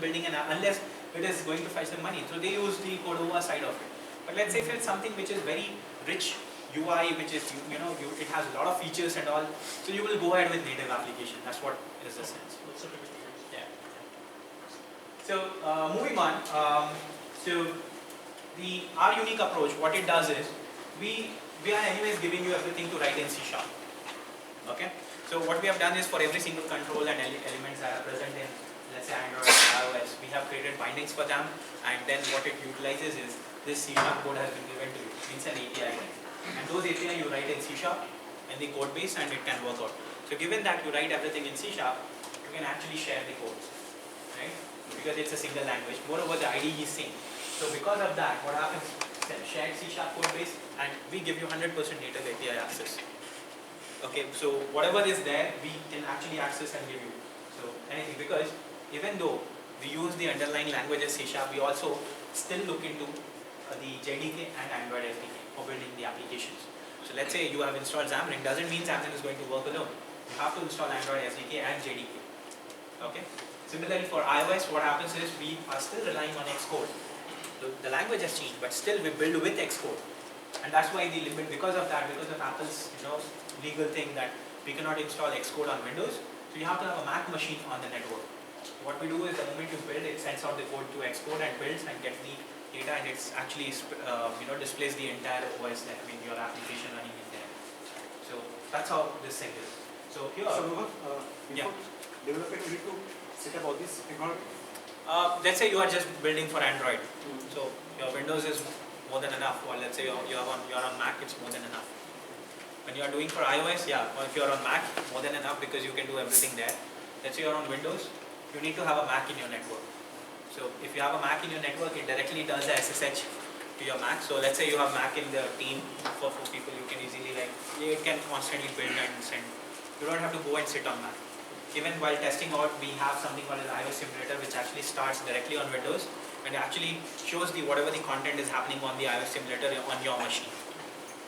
building an app unless it is going to fetch them money. So they use the Cordova side of it. But let's say if it's something which is very rich UI, which is it has a lot of features and all, so you will go ahead with native application. That's what is the sense. Yeah. So moving on, so our unique approach, what it does is we are anyways giving you everything to write in C#. Okay. So what we have done is for every single control and elements that are present in, let's say, Android, iOS, we have created bindings for them, and then what it utilizes is this C# code has been given to you. It's an API, and those API you write in C# in the code base, and it can work out. So given that you write everything in C#, you can actually share the code, right? Because it's a single language. Moreover, the IDE is same. So because of that, what happens? Shared C# code base, and we give you 100% native API access. Okay, so whatever is there, we can actually access and give you. So anything, because even though we use the underlying languages C#, we also still look into the JDK and Android SDK for building the applications. So let's say you have installed Xamarin, doesn't mean Xamarin is going to work alone. You have to install Android SDK and JDK. Okay. Similarly for iOS, what happens is we are still relying on Xcode. The language has changed, but still we build with Xcode. And that's why the limit, because of that, because of Apple's legal thing that we cannot install Xcode on Windows, so you have to have a Mac machine on the network. So what we do is the moment you build, it sends out the code to Xcode and builds and gets the data, and it's actually displays the entire OS, that means your application running in there. So that's how this thing is. So here, before developing, you need to set up all this technology. let's say you are just building for Android. So your Windows is more than enough, or let's say you're on Mac, it's more than enough. When you are doing for iOS, yeah, or if you're on Mac, more than enough, because you can do everything there. Let's say you're on Windows, you need to have a Mac in your network. So if you have a Mac in your network, it directly does the SSH to your Mac. So let's say you have Mac in the team for 4 people, you can easily it can constantly build and send. You don't have to go and sit on Mac. Even while testing out, we have something called an iOS simulator, which actually starts directly on Windows and actually shows whatever the content is happening on the iOS simulator on your machine.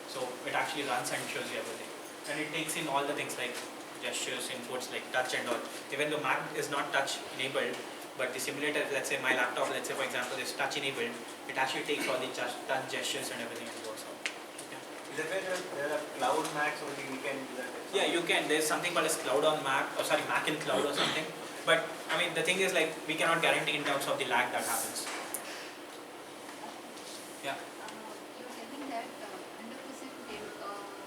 So it actually runs and shows you everything. And it takes in all the things like gestures, inputs like touch and all. Even though Mac is not touch enabled, but the simulator, let's say my laptop, let's say for example, is touch enabled, it actually takes all the touch gestures and everything and works out. Is it where there are cloud Macs only we can do that? Yeah, you can. There's something called as cloud on Mac, or sorry, Mac in cloud or something. But I mean, the thing is we cannot guarantee in terms of the lag that happens. Yeah. You're telling that 100%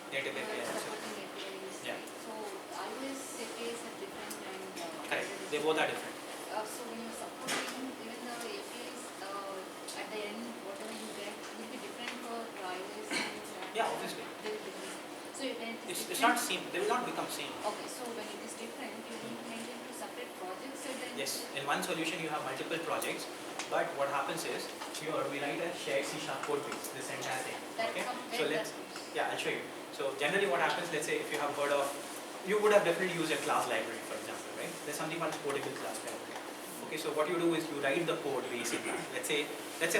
Native APIs. supporting APIs. Yeah. So iOS APIs are different and Correct. They both are different. so when you're supporting even the APIs at the end, whatever you get will be different for iOS and Yeah, obviously. they will be different. So when It's not same. They will not become same. Okay, so when it is different, you need to maintain two separate projects and then Yes. In one solution, you have multiple projects. But what happens is, here we write a shared C# code base, this entire thing. that Okay. comes So yeah, I'll show you. So generally, what happens? Let's say if you have heard of, you would have definitely used a class library, for example, right? There's something called portable class library. Okay. So what you do is you write the code base in that. Let's say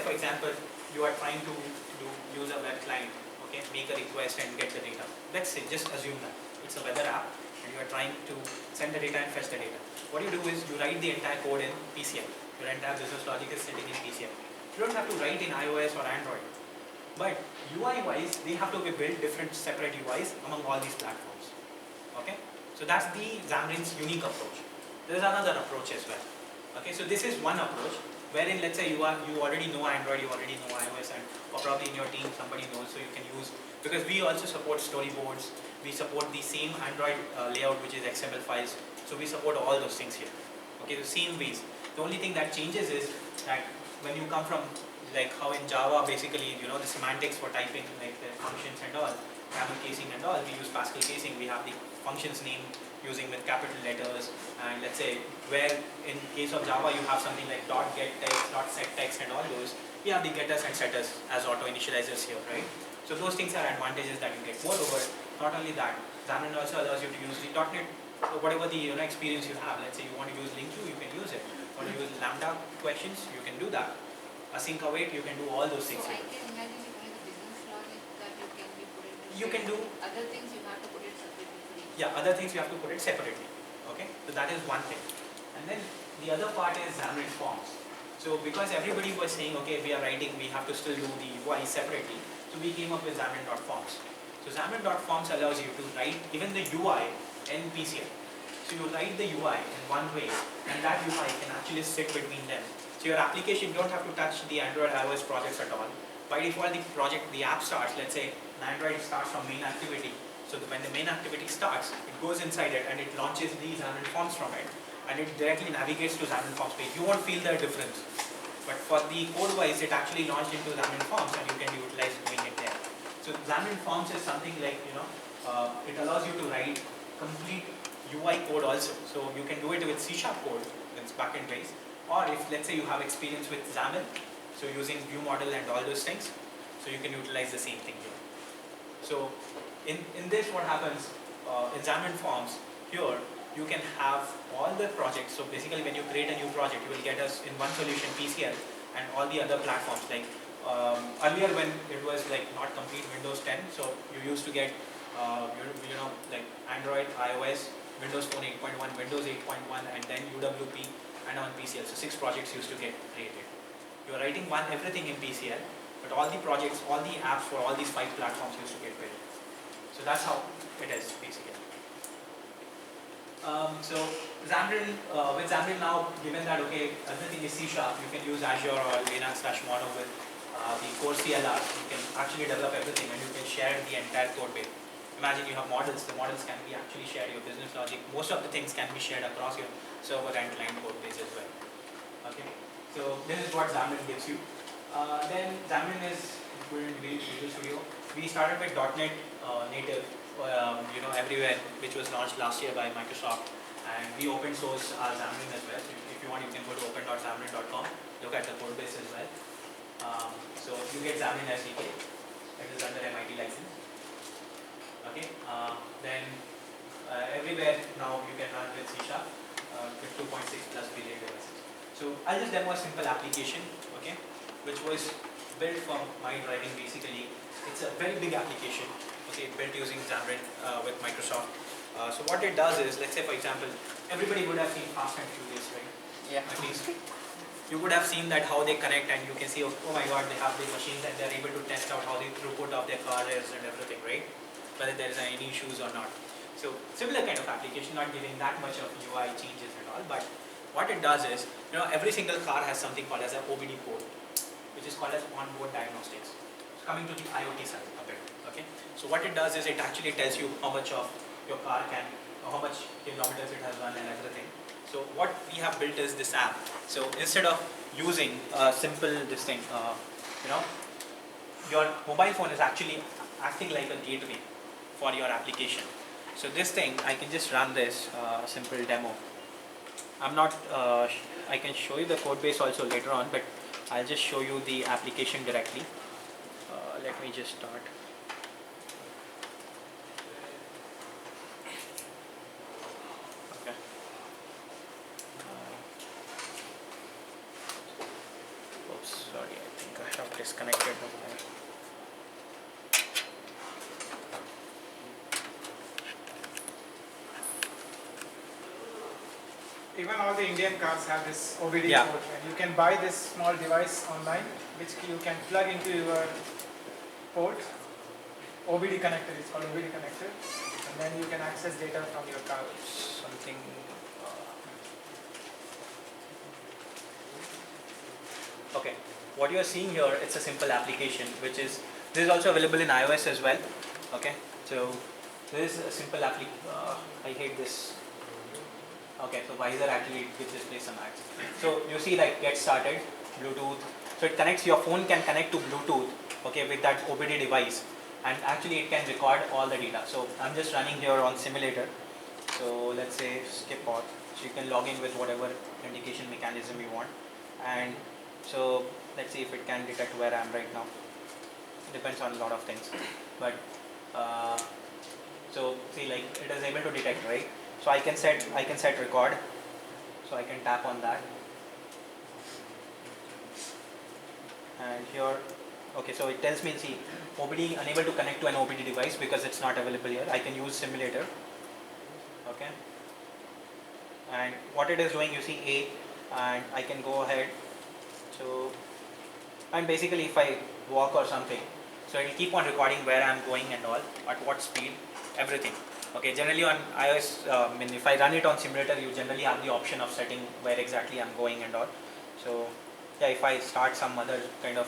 for example, you are trying to use a web client. Okay, make a request and get the data. Let's say, just assume that it's a weather app and you are trying to send the data and fetch the data. What you do is you write the entire code in PCL. Your entire business logic is sitting in PCL. You don't have to write in iOS or Android. But UI-wise, they have to be built different separate UIs among all these platforms. Okay, so that's the Xamarin's unique approach. There's another approach as well. Okay, so this is one approach wherein, let's say you already know Android, you already know iOS, or probably in your team somebody knows, so you can use, because we also support storyboards, we support the same Android layout, which is XML files, so we support all those things here. Okay, the same ways. The only thing that changes is that when you come from, like how in Java basically, the semantics for typing, like the functions and all, camel casing and all, we use Pascal casing, we have the functions name using with capital letters, and let's say where in case of Java you have something like .get text, .set text and all those, we have the getters and setters as auto initializers here, right? So those things are advantages that you get. Moreover, not only that, Xamarin also allows you to use the .NET, whatever the experience you have. Let's say you want to use LINQ, you can use it. Want to use Lambda questions, you can do that. Async await, you can do all those things. So I can imagine if you have a business logic that you can be put into. You can do other things you have to put it separately. Yeah, other things you have to put it separately. Okay, so that is one thing. And then the other part is Xamarin Forms. So because everybody was saying, okay, we are writing, we have to still do the UI separately. So we came up with Xamarin.Forms. So Xamarin.Forms allows you to write even the UI in PCL. So you write the UI in one way, and that UI can actually sit between them. So your application, you don't have to touch the Android iOS projects at all. By default, the app starts, let's say Android starts from main activity. So when the main activity starts, it goes inside it and it launches the Xamarin Forms from it. And it directly navigates to Xamarin Forms page. You won't feel the difference. But for the code-wise, it actually launched into Xamarin Forms and you can utilize doing it there. So Xamarin Forms is something like, it allows you to write complete UI code also. So you can do it with C# code, that's backend based. Or if let's say you have experience with XAML, so using view model and all those things, so you can utilize the same thing here. So in this what happens, in Xamarin Forms, here you can have all the projects. So basically when you create a new project, you will get us in one solution PCL and all the other platforms. Like earlier when it was like not complete Windows 10, so you used to get like Android, iOS, Windows Phone 8.1, Windows 8.1, and then UWP, and on PCL. So 6 projects used to get created. You are writing everything in PCL, but all the projects, all the apps for all these 5 platforms used to get built. So that's how it is basically. So Xamarin, with Xamarin now, given that okay, everything is C#, you can use Azure or Linux/Mono with the core CLR. You can actually develop everything and you can share the entire code base. Imagine you have models, the models can be actually shared, your business logic, most of the things can be shared across your server and client code base as well. Okay, so this is what Xamarin gives you. Then Xamarin is in Visual Studio. We started with .NET native, everywhere, which was launched last year by Microsoft, and we open source our Xamarin as well. So if you want, you can go to open.xamarin.com, look at the code base as well. So you get Xamarin SDK, it is under MIT license. Okay, then everywhere now you can run with C# with 2.6 plus billion devices. So I'll just demo a simple application, okay, which was built for my driving basically. It's a very big application, okay, built using Xamarin with Microsoft. So what it does is, let's say for example, everybody would have seen Fast and Furious, right? Yeah. At least you would have seen that how they connect, and you can see, oh my god, they have these machines and they're able to test out how the throughput of their car is and everything, right? Whether there is any issues or not. So similar kind of application, not giving that much of UI changes and all, but what it does is, every single car has something called as an OBD code, which is called as onboard diagnostics. So coming to the IoT side of it, okay. So what it does is it actually tells you how much of your car can, how much kilometers it has run and everything. So what we have built is this app. So instead of using a simple this thing, your mobile phone is actually acting like a gateway for your application. So this thing, I can just run this simple demo. I'm not, I can show you the code base also later on, but I'll just show you the application directly. Let me just start. Okay. Oops, sorry, I think I have disconnected the file. Even all the Indian cars have this OBD Yeah. port, and you can buy this small device online, which you can plug into your port. OBD connector, it's called OBD connector, and then you can access data from your car. Something. Okay, what you are seeing here, it's a simple application, which is, this is also available in iOS as well. Okay, so this is a simple application. I hate this. Okay, so Visor actually gives display some ads. So you see, like, get started, Bluetooth. So it connects, your phone can connect to Bluetooth, okay, with that OBD device, and actually it can record all the data. So I'm just running here on simulator. So let's say skip auth. So you can log in with whatever indication mechanism you want, and so let's see if it can detect where I am right now. It depends on a lot of things, but so see, like, it is able to detect, right? So I can set record. So I can tap on that, and here, okay, so it tells me, see, OBD unable to connect to an OBD device because it's not available here. I can use simulator, okay, and what it is doing, you see, and I can go ahead. So, and basically if I walk or something, so it will keep on recording where I am going and all, at what speed, everything. Okay, generally on iOS, if I run it on simulator, you generally have the option of setting where exactly I'm going and all. So yeah, if I start some other kind of,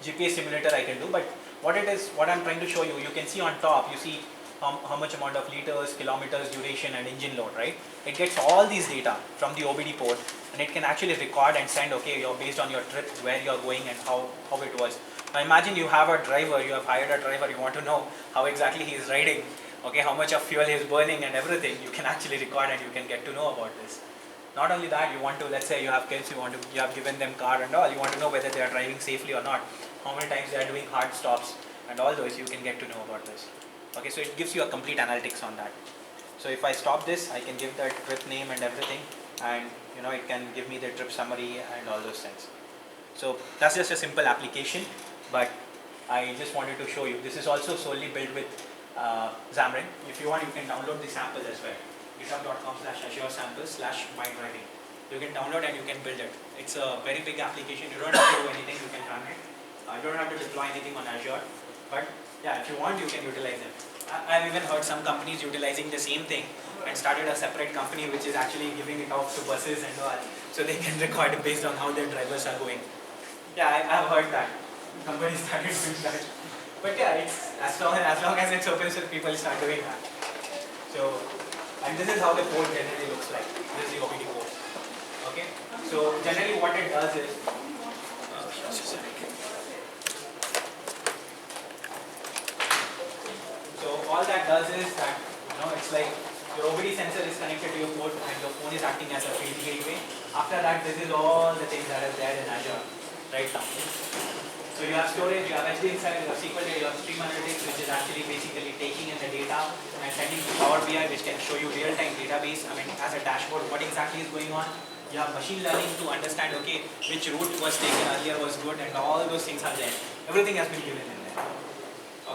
GPS simulator I can do, but what it is, what I'm trying to show you, you can see on top, you see how much amount of liters, kilometers, duration and engine load, right? It gets all these data from the OBD port and it can actually record and send, okay, you're based on your trip, where you're going and how it was. Now imagine you have a driver, you have hired a driver, you want to know how exactly he is riding, okay, how much of fuel he is burning and everything, you can actually record and you can get to know about this. Not only that, you want to, let's say you have kids, you have given them car and all, you want to know whether they are driving safely or not, how many times they are doing hard stops and all those, you can get to know about this. Okay, so it gives you a complete analytics on that. So if I stop this, I can give the trip name and everything, and it can give me the trip summary and all those things. So that's just a simple application, but I just wanted to show you. This is also solely built with Xamarin. If you want, you can download the sample as well. github.com/azure-sample/mydriving. You can download and you can build it. It's a very big application. You don't have to do anything. You can run it. You don't have to deploy anything on Azure. But yeah, if you want, you can utilize them. I've even heard some companies utilizing the same thing and started a separate company which is actually giving it off to buses and all, so they can record it based on how their drivers are going. Yeah, I've heard that. Companies started doing that. But yeah, it's as long as it's open source, people start doing that. So, and this is how the code generally looks like. This is the OBD code. Okay. So generally what it does is, so all that does is that, it's like your OBD sensor is connected to your port and your phone is acting as a field gateway. After that, this is all the things that are there in Azure right now. So you have storage, you have HD inside, you have SQL data, you have Stream Analytics, which is actually basically taking in the data and sending to Power BI, which can show you real-time database, as a dashboard, what exactly is going on. You have machine learning to understand, okay, which route was taken earlier was good, and all those things are there. Everything has been given in there.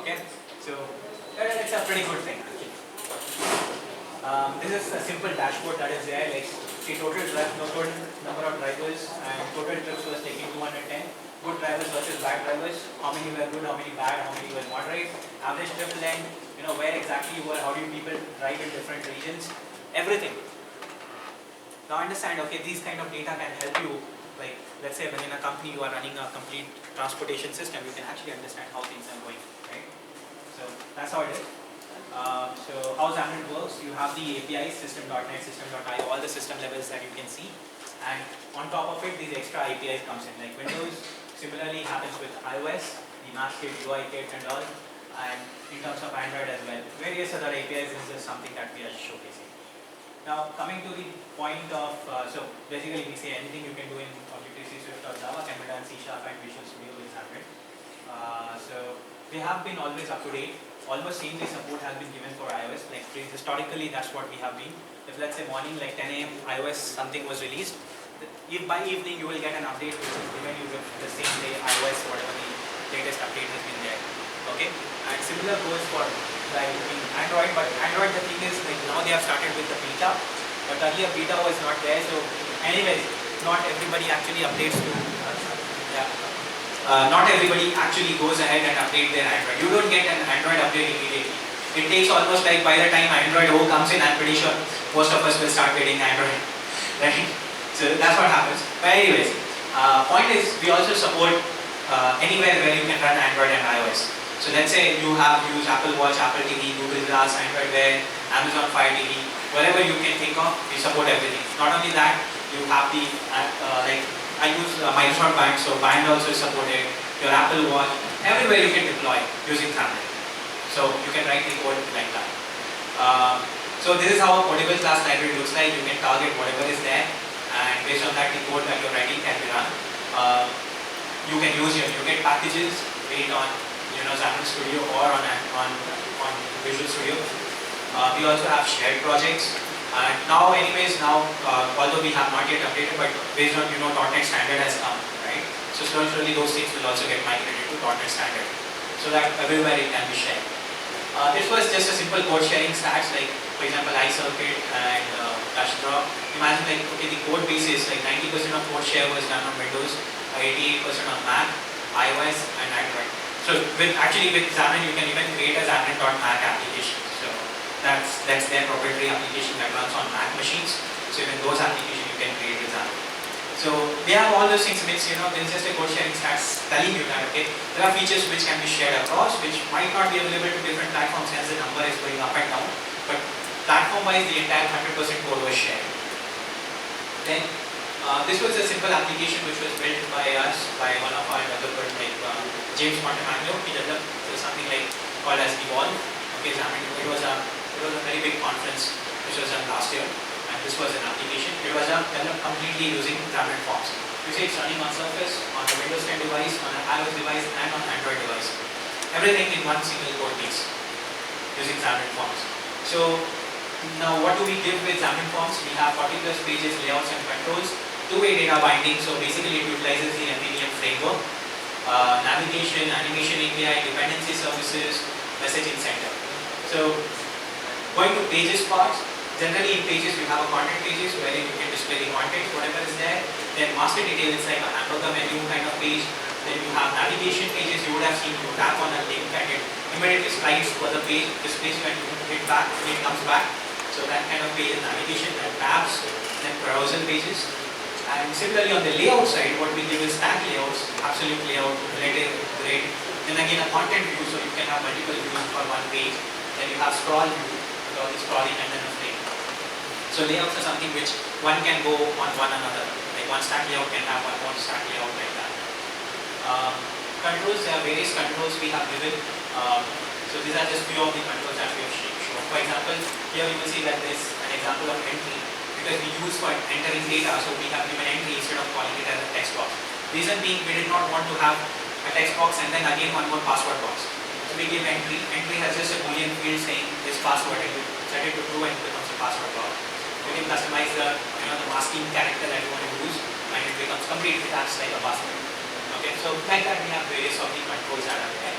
Okay, so it's a pretty good thing actually. This is a simple dashboard that is there, like the total number of drivers and total trips was taken 210. Good drivers versus bad drivers, how many were good, how many bad, how many were moderate, average trip length, where exactly you were, how do people drive in different regions, everything. Now understand, okay, these kind of data can help you, like let's say when in a company you are running a complete transportation system, you can actually understand how things are going, right? So that's how it is. So how Xamarin works, you have the APIs, system.net, system.io, all the system levels that you can see, and on top of it, these extra APIs comes in, like Windows. Similarly happens with iOS, the Maps Kit, UI Kit and all, and in terms of Android as well. Various other APIs is just something that we are showcasing. Now coming to the point of, so basically we say anything you can do in Objective-C, Swift or Java can be done C# and Visual Studio with Xamarin. So they have been always up to date. Almost same day support has been given for iOS. Like historically, that's what we have been. If let's say morning like 10 AM iOS something was released, if by evening you will get an update which is given you with the same day iOS, whatever the latest update has been there. Okay, and similar goes for like Android, but Android, the thing is like now they have started with the beta, but earlier beta was not there. So anyways, not everybody actually updates to not everybody actually goes ahead and update their Android. You don't get an Android update immediately. It takes almost like by the time Android O comes in, I'm pretty sure most of us will start getting Android, right? So that's what happens. But anyways, point is we also support anywhere where you can run Android and iOS. So let's say you have used Apple Watch, Apple TV, Google Glass, Android Wear, Amazon Fire TV, whatever you can think of, we support everything. Not only that, you have the like I use Microsoft Band, so Band also is supported. Your Apple Watch, everywhere you can deploy using Xamarin. So you can write the code like that. So this is how a portable class library looks like. You can target whatever is there, and based on that, the code that you're writing can be run. You can use your NuGet packages based on Xamarin Studio or on Visual Studio. We also have shared projects, and now although we have not yet updated, but based on .NET Standard has come, right? So slowly those things will also get migrated to .NET Standard, so that everywhere it can be shared. This was just a simple code sharing stats, like for example iCircuit and dash drop. Imagine like, okay, the code base is like 90% of code share was done on Windows, 88% on Mac, iOS and Android. So with Xamarin you can even create a Xamarin.Mac application. So that's their proprietary application that runs on Mac machines. So even those applications you can create with Xamarin. So they have all those things which, then just a code sharing starts telling you that, okay, there are features which can be shared across, which might not be available to different platforms, hence the number is going up and down. But platform wise, the entire 100% code was shared. Then this was a simple application which was built by us, by one of our developers like James Montemagno. He developed something like called as Evolve. Okay, it was a very big conference which was done last year. This was an application. It was developed completely using Xamarin Forms. You see it's running on Surface, on a Windows 10 device, on an iOS device and on Android device. Everything in one single code base using Xamarin Forms. So now what do we give with Xamarin Forms? We have 40 plus pages, layouts and controls, two-way data binding. So basically it utilizes the MVVM framework, navigation, animation API, dependency services, messaging center. So going to pages parts. Generally in pages we have a content pages wherein you can display the content, whatever is there. Then master detail is like a hamburger menu kind of page. Then you have navigation pages. You would have seen you tap on a link and it immediately slides to other page, displays when you hit back, when it comes back. So that kind of page is navigation, then tabs, then browser pages. And similarly on the layout side, what we give is stack layouts, absolute layout, relative, grid. Then again a content view, so you can have multiple views for one page. Then you have scroll view, with all the scrolling and then a frame. So layouts are something which one can go on one another. Like one stack layout can have one stack layout like that. Controls, there are various controls we have given. So these are just few of the controls that we have shown. For example, here you will see that there is an example of entry. Because we use for entering data, so we have given entry instead of calling it as a text box. Reason being, we did not want to have a text box and then again one more password box. So we give entry. Entry has just a boolean field saying this password, and you set it to true and it becomes a password box. You can customize the the masking character that you want to use, and it becomes completely acts like a password. Okay, so like that we have various of the controls that are there.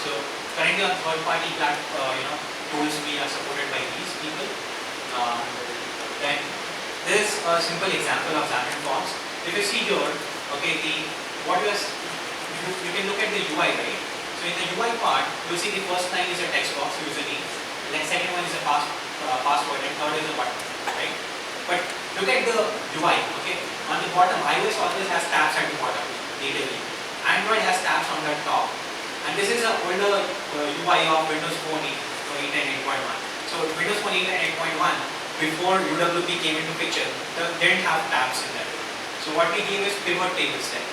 So currently on third-party tools we are supported by these people. Then this is a simple example of Xamarin Forms. If you see here, okay, you can look at the UI, right? So in the UI part, you will see the first line is a text box username, then second one is a password, and third is a button, right? But look at the UI, okay? On the bottom, iOS always has tabs at the bottom, natively. Android has tabs on the top. And this is an older UI of Windows Phone 8 and 8.1. So Windows Phone 8 and 8.1, before UWP came into picture, they didn't have tabs in there. So what we gave is pivot tables there.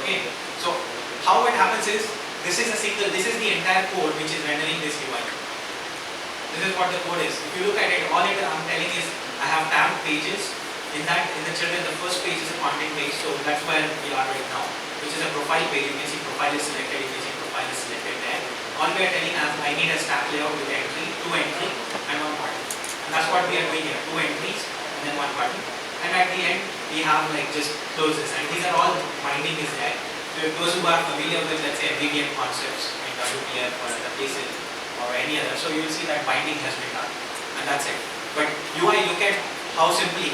Okay? So how it happens is, this is the entire code which is rendering this UI. This is what the code is. If you look at it, all I'm telling is I have tabbed pages. In the children, the first page is a content page, so that's where we are right now, which is a profile page. You can see profile is selected, you can see profile is selected there. All we are telling I need a stack layout with entry, two entry and one button. And that's what we are doing here, two entries and then one button. And at the end, we have like just closes, and these are all binding is there. So if those who are familiar with, let's say, MVVM concepts like WPF or other places or any other, so you will see that binding has been done, and that's it. But UI, look at how simply,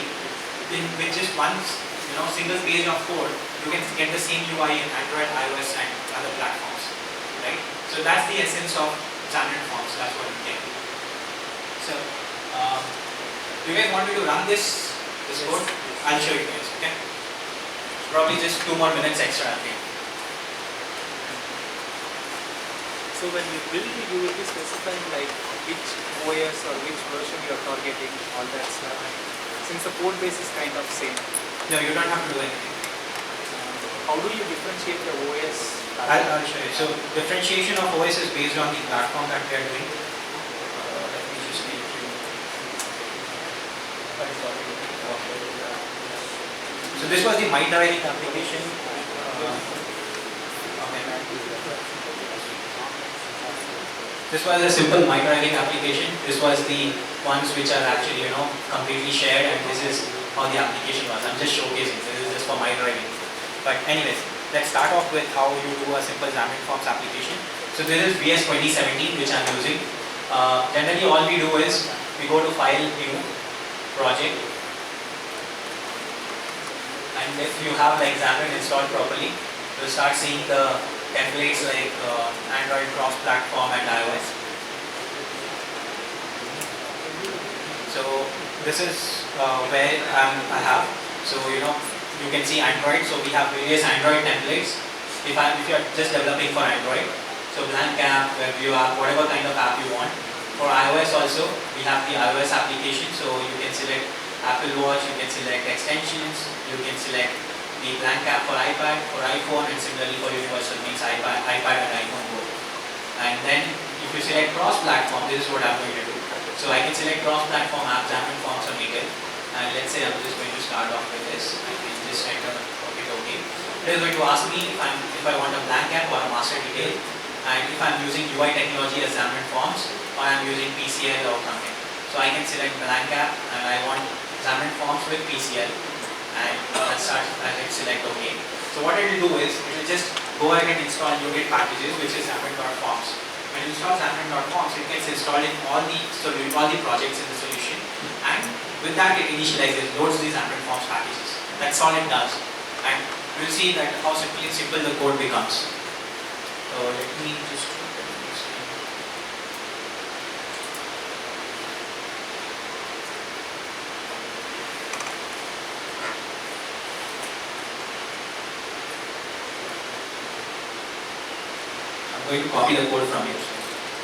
with just one single page of code, you can get the same UI in Android, iOS, and other platforms, right? So that's the essence of Xamarin Forms. That's what we get. So, do you guys want me to run this code? I'll show you guys. Okay. Probably just 2 more minutes extra. Okay. So when you build, you will be specifying like which OS or which version you are targeting, all that stuff. Since the code base is kind of same. No, you don't have to do anything. How do you differentiate the OS? I'll show you. So differentiation of OS is based on the platform that we are doing. Let me just make you. So this was the MyDiary application. This was a simple MyDiary application. This was the ones which are actually completely shared, and this is how the application was. I'm just showcasing. This is just for MyDiary. But anyways, let's start off with how you do a simple Xamarin Forms application. So this is VS 2017 which I'm using. Generally all we do is we go to File, New, project. And if you have like Xamarin installed properly, you'll start seeing the templates like Android cross-platform and iOS. So this is where I have. So you can see Android. So we have various Android templates. If you are just developing for Android, so blank app, WebView app, whatever kind of app you want. For iOS also, we have the iOS application. So you can select Apple Watch, you can select extensions, you can select the blank app for iPad, for iPhone, and similarly for universal means iPad and iPhone both. And then if you select cross-platform, this is what I'm going to do. So I can select cross-platform app, Xamarin Forms or Maker. And let's say I'm just going to start off with this. I can just enter okay. It is going to ask me if I want a blank app or a master detail, and if I'm using UI technology as Xamarin Forms, or I'm using PCL or something. So I can select blank app, and I want Xamarin Forms with PCL, and hit select OK. So what it will do is, it will just go ahead and install NuGet packages, which is Xamarin.forms. When you install Xamarin.forms, it gets installed in all the projects in the solution, and with that it initializes, loads these Xamarin Forms packages. That's all it does, and you'll see that how simple the code becomes. So let me just I'm going to copy the code from here.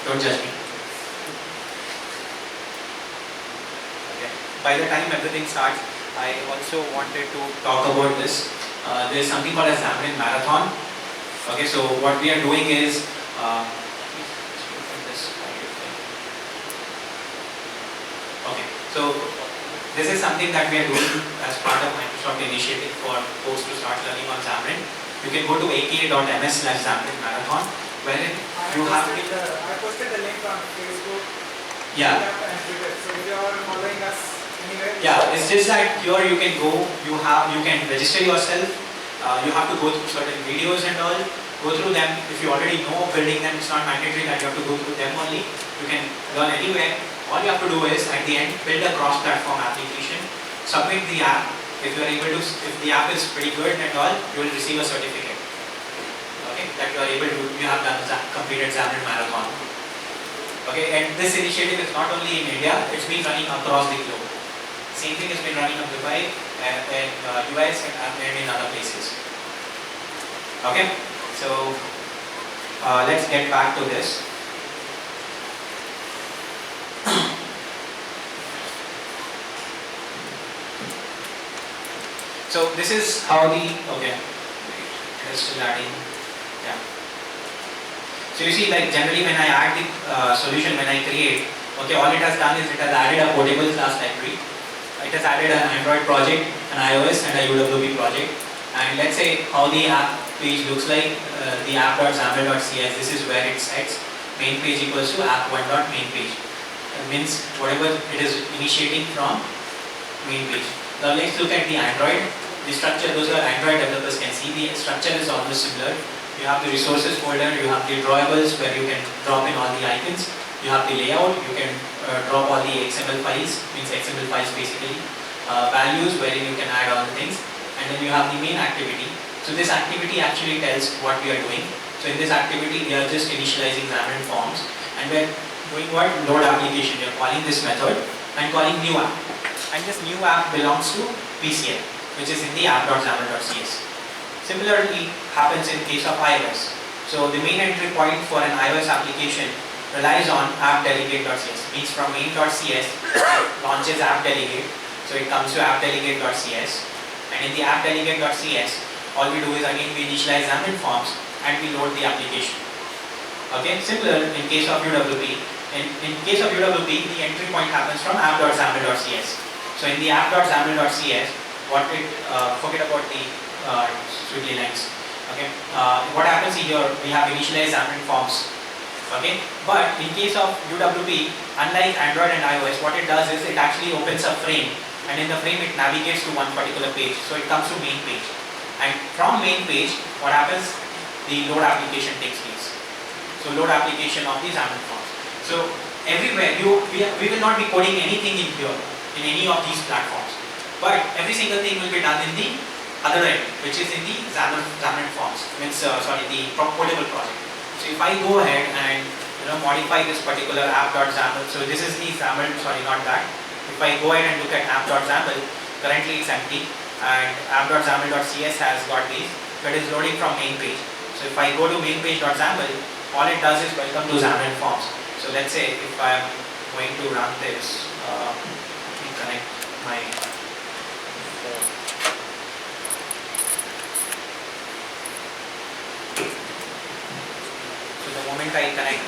Don't judge me. Okay. By the time everything starts, I also wanted to talk about this. There is something called a Xamarin Marathon. Okay, so what we are doing is okay, so this is something that we are doing as part of Microsoft initiative for folks to start learning on Xamarin. You can go to aka.ms/Xamarin Marathon, wherein you have I posted the link on Facebook, yeah. and Twitter. So if you are following us anywhere, Yeah, it's just that here you can go, you can register yourself, you have to go through certain videos and all, go through them. If you already know building them, it's not mandatory that you have to go through them only. You can learn anywhere. All you have to do is, at the end, build a cross-platform application, submit the app. If the app is pretty good and all, you will receive a certificate. Okay, that you have done completed Xamarin Marathon. Okay, and this initiative is not only in India, it's been running across the globe. Same thing has been running in Dubai, and US, and in other places. Okay, so let's get back to this. So this is how it's still adding, yeah. So you see, like generally when I add the solution, when I create, okay, all it has done is it has added a portable class library. It has added an Android project, an iOS, and a UWP project. And let's say how the app page looks like, the app.xamarin.cs, this is where it sets main page equals to app1.main page. It means whatever it is initiating from main page. Now let's look at the Android. The structure, those are Android developers can see, the structure is almost similar. You have the resources folder, you have the drawables where you can drop in all the icons. You have the layout, you can drop all the XML files, means XML files basically. Values wherein you can add all the things. And then you have the main activity. So this activity actually tells what we are doing. So in this activity, we are just initializing Xamarin Forms. And we're doing what? Load application. We are calling this method and calling new app. And this new app belongs to PCL, which is in the app.xamarin.cs. Similarly happens in case of iOS. So the main entry point for an iOS application relies on app.delegate.cs. Means from main.cs launches app.delegate. So it comes to app.delegate.cs. And in the app.delegate.cs, all we do is again we initialize Xamarin Forms and we load the application. Okay, similar in case of UWP. In case of UWP, the entry point happens from app.xamarin.cs. So in the app.xamarin.cs, forget about the squiggly lines. Okay, what happens here? We have initialized Xamarin Forms. Okay, but in case of UWP, unlike Android and iOS, what it does is it actually opens a frame, and in the frame it navigates to one particular page. So it comes to main page, and from main page, what happens? The load application takes place. So load application of the Xamarin Forms. So everywhere we will not be coding anything in here. in any of these platforms. But every single thing will be done in the other end, which is in the Xamarin Forms, the portable project. So if I go ahead and modify this particular app.xaml, so this is the XAML, not that. If I go ahead and look at app.xaml, currently it's empty, and app.xaml.cs has got these, but it's loading from main page. So if I go to main page.xaml, all it does is welcome to Xamarin Forms. So let's say if I'm going to run this, let me connect my phone. So the moment I connect,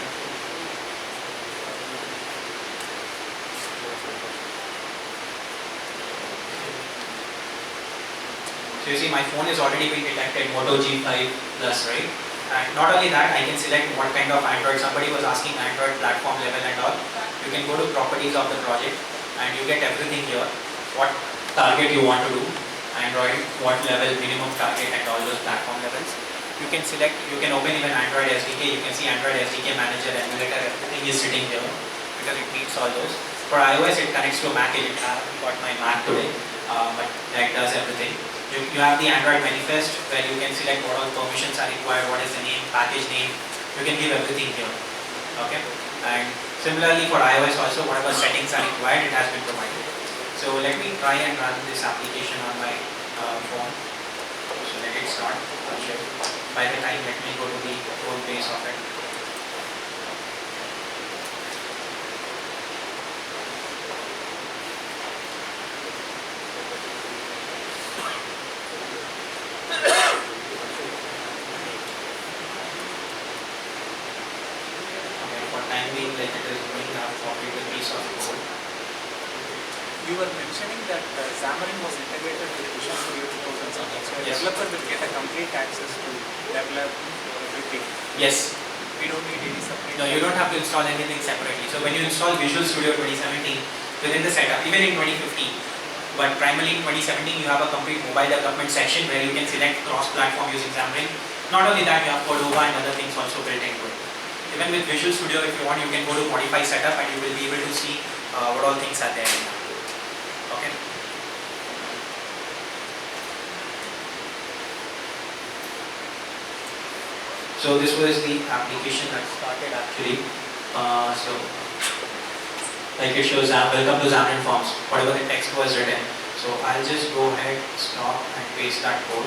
so you see my phone is already been detected Moto G5 Plus, right? And not only that, I can select what kind of Android. Somebody was asking Android platform level and all. You can go to properties of the project and you get everything here. What target you want to do, Android, what level, minimum target and all those platform levels. You can select, you can open even Android SDK. You can see Android SDK Manager, emulator, everything is sitting here because it meets all those. For iOS, it connects to Mac. I haven't got my Mac today, but that does everything. You have the Android manifest where you can select what all permissions are required, what is the name, package name. You can give everything here. Okay. And similarly for iOS also, whatever settings are required, it has been provided. So let me try and run this application on my phone. So let it start. By the time, let me go to the whole base of it. You were mentioning that Xamarin was integrated with Visual Studio 2000 something, so a Yes. developer will get a complete access to develop everything. Yes. We don't need any separate. No, you don't have to install anything separately. So when you install Visual Studio 2017 within the setup, even in 2015, but primarily in 2017 you have a complete mobile development section where you can select cross-platform using Xamarin. Not only that, you have Cordova and other things also built into it. Even with Visual Studio, if you want, you can go to modify setup and you will be able to see what all things are there. Okay. So this was the application that started actually. So like it shows welcome to Xamarin Forms, whatever the text was written. So I'll just go ahead, stop and paste that code.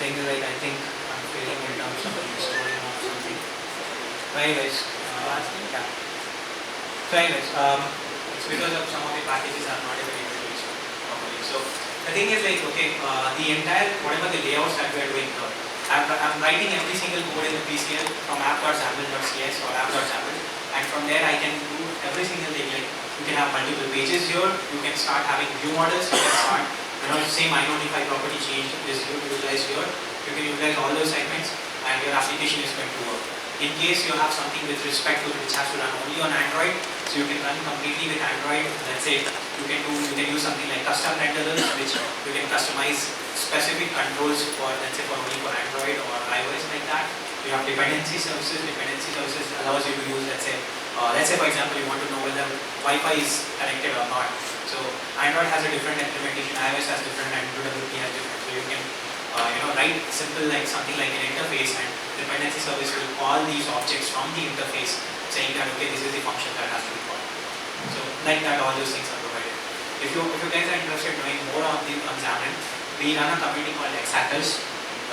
I think I'm failing in terms of restoring or something. So anyways, yeah. So anyways, it's because of some of the packages I'm not able to use properly. So the thing is okay, the entire whatever the layouts that we are doing here, I'm writing every single code in the PCL from app.xaml.cs or app.xaml, and from there I can do every single thing. Like you can have multiple pages here, you can start having view models, you can start same identify property change is utilized here. You can utilize all those segments and your application is going to work. In case you have something with respect to which has to run only on Android, so you can run completely with Android. Let's say you can use something like custom renderers, which you can customize specific controls for, let's say, for only for Android or iOS like that. You have dependency services. Dependency services allows you to use, let's say for example, you want to know whether Wi-Fi is connected or not. So Android has a different implementation, iOS has different, and UWP has different. So you can write simple like something like an interface, and dependency service will call these objects from the interface, saying that okay, this is the function that has to be called. So like that, all those things are provided. If you guys are interested in knowing more on Xamarin, we run a community called Xhackers.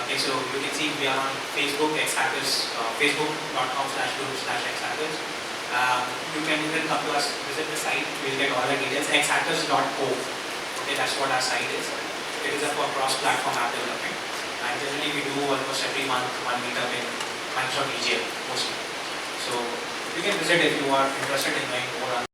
Okay, so you can see we are on Facebook, Xhackers, facebook.com/group/Xhackers. You can even come to us, visit the site, we'll get all the details. Xhackers.co. Okay, that's what our site is. It is for cross-platform app development. And generally we do almost every month one meetup in Microsoft EGL mostly. So you can visit if you are interested in knowing more on